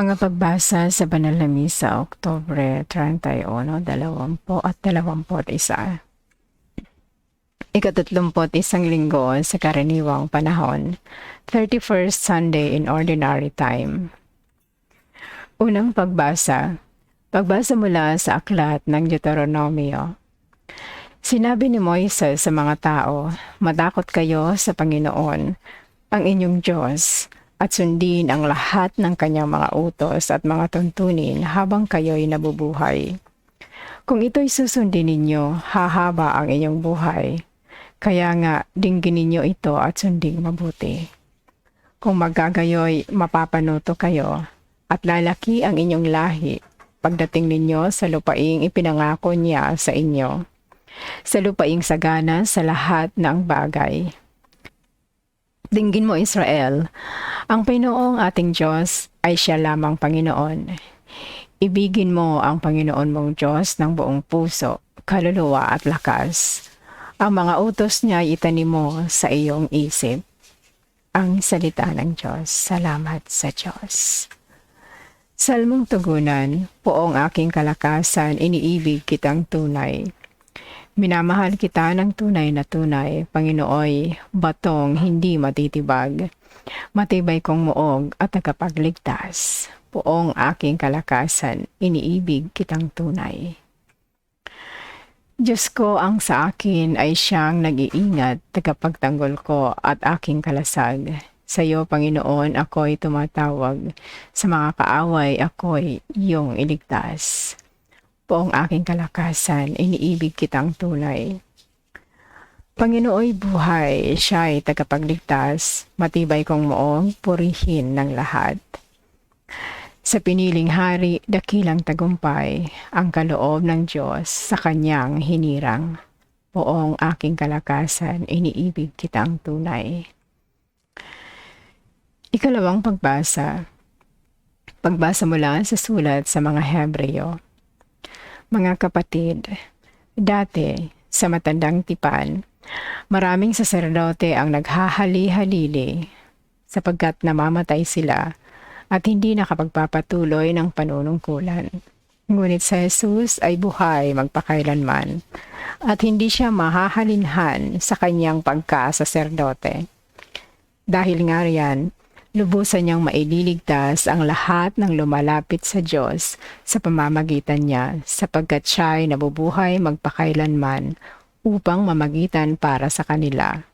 Mga pagbasa sa Banal na Misa, Oktubre 31, 20 at 21. Ika-31 linggo sa karaniwang panahon, 31st Sunday in Ordinary Time. Unang pagbasa. Pagbasa mula sa aklat ng Deuteronomio. Sinabi ni Moises sa mga tao, matakot kayo sa Panginoon, ang inyong Diyos, at sundin ang lahat ng kanyang mga utos at mga tuntunin habang kayo'y nabubuhay. Kung ito'y susundin ninyo, hahaba ang inyong buhay. Kaya nga, dinggin ninyo ito at sunding mabuti. Kung magagayo'y mapapanuto kayo at lalaki ang inyong lahi pagdating ninyo sa lupaing ipinangako niya sa inyo, sa lupaing sagana sa lahat ng bagay. Dinggin mo, Israel, ang Panginoong ating Diyos ay siya lamang Panginoon. Ibigin mo ang Panginoon mong Diyos ng buong puso, kaluluwa at lakas. Ang mga utos niya ay itanim mo sa iyong isip. Ang salita ng Diyos. Salamat sa Diyos. Salmong tugunan, poong aking kalakasan, iniibig kitang tunay. Minamahal kita ng tunay na tunay, Panginooy, batong hindi matitibag. Matibay kong muog at tagapagligtas. Poong aking kalakasan, iniibig kitang tunay. Diyos ko ang sa akin ay siyang nag-iingat, tagapagtanggol ko at aking kalasag. Sa iyo, Panginoon, ako'y tumatawag. Sa mga kaaway, ako'y iyong iligtas. Poong aking kalakasan, iniibig kitang tunay. Panginooy buhay, siya'y tagapagligtas, matibay kong muong, purihin ng lahat. Sa piniling hari, dakilang tagumpay, ang kaloob ng Diyos sa kanyang hinirang. Poong aking kalakasan, iniibig kitang tunay. Ikalawang pagbasa. Pagbasa mula sa sulat sa mga Hebreo. Mga kapatid, dati sa matandang tipan, maraming saserdote ang naghahali-halili sapagkat namamatay sila at hindi nakapagpapatuloy ng panunungkulan. Ngunit si Jesus ay buhay magpakailanman at hindi siya mahahalinhan sa kanyang pagkasaserdote. Dahil nga riyan, lubusan niyang maililigtas ang lahat ng lumalapit sa Diyos sa pamamagitan niya sapagkat siya ay nabubuhay magpakailanman upang mamagitan para sa kanila.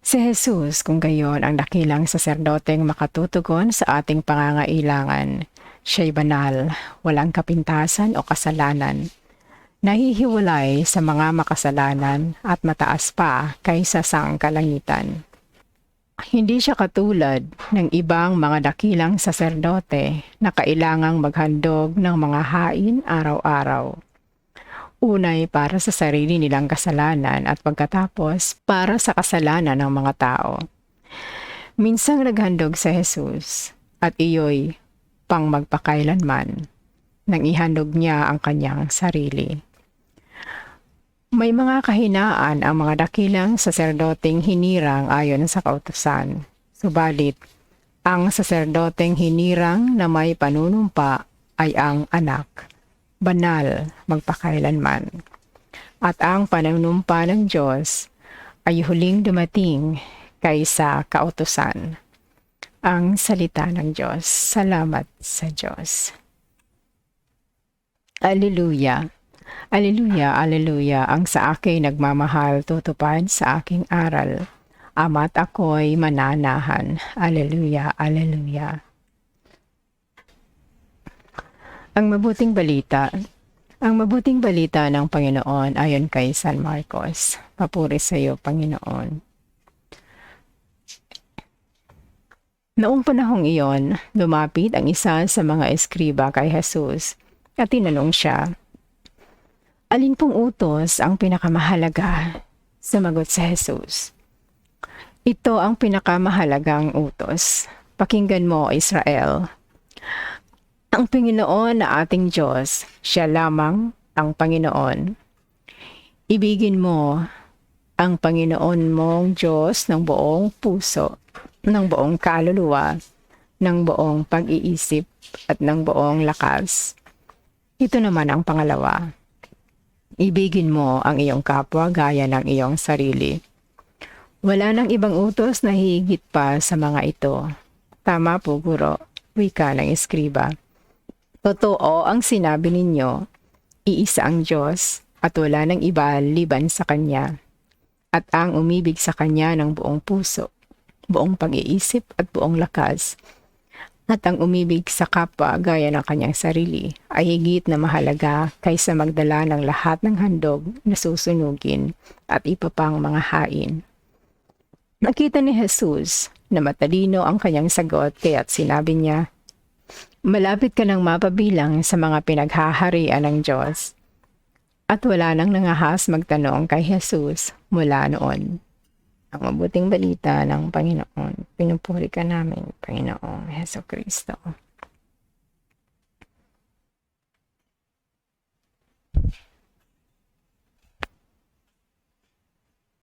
Si Jesus kung gayon ang dakilang saserdoteng makatutugon sa ating pangangailangan. Siya'y banal, walang kapintasan o kasalanan. Nahihiwalay sa mga makasalanan at mataas pa kaysa sangkalangitan. Hindi siya katulad ng ibang mga dakilang saserdote na kailangang maghandog ng mga hain araw-araw. Unay para sa sarili nilang kasalanan at pagkatapos para sa kasalanan ng mga tao. Minsang naghandog si Jesus at iyo'y pang magpakailanman nang ihandog niya ang kanyang sarili. May mga kahinaan ang mga dakilang saserdoteng hinirang ayon sa kautusan. Subalit, ang saserdoteng hinirang na may panunumpa ay ang anak, banal magpakailanman. At ang panunumpa ng Diyos ay huling dumating kaysa kautusan. Ang salita ng Diyos. Salamat sa Diyos. Alleluia. Alleluia, alleluia, ang sa akin nagmamahal tutupad sa aking aral. Ama't ako'y mananahan. Alleluia, alleluia. Ang mabuting balita. Ang mabuting balita ng Panginoon ayon kay San Marcos. Papuri sa iyo, Panginoon. Noong panahong iyon, lumapit ang isa sa mga eskriba kay Jesus at tinanong siya, alin pong utos ang pinakamahalaga? Sumagot si Jesus, ito ang pinakamahalagang utos. Pakinggan mo, Israel. Ang Panginoon na ating Diyos, siya lamang ang Panginoon. Ibigin mo ang Panginoon mong Diyos ng buong puso, ng buong kaluluwa, ng buong pag-iisip at ng buong lakas. Ito naman ang pangalawa. Ibigin mo ang iyong kapwa gaya ng iyong sarili. Wala nang ibang utos na higit pa sa mga ito. Tama po, guro, wika ng eskriba. Totoo ang sinabi ninyo, iisa ang Diyos at wala nang iba liban sa Kanya. At ang umibig sa Kanya ng buong puso, buong pag-iisip at buong lakas. At ang umibig sa kapwa gaya ng kanyang sarili ay higit na mahalaga kaysa magdala ng lahat ng handog na susunugin at iba pang mga hain. Nakita ni Jesus na matalino ang kanyang sagot kaya't sinabi niya, malapit ka nang mapabilang sa mga pinaghaharian ng Diyos. At wala nang nangahas magtanong kay Jesus mula noon. Ang mabuting balita ng Panginoon. Pinupuri ka namin, Panginoong Hesukristo.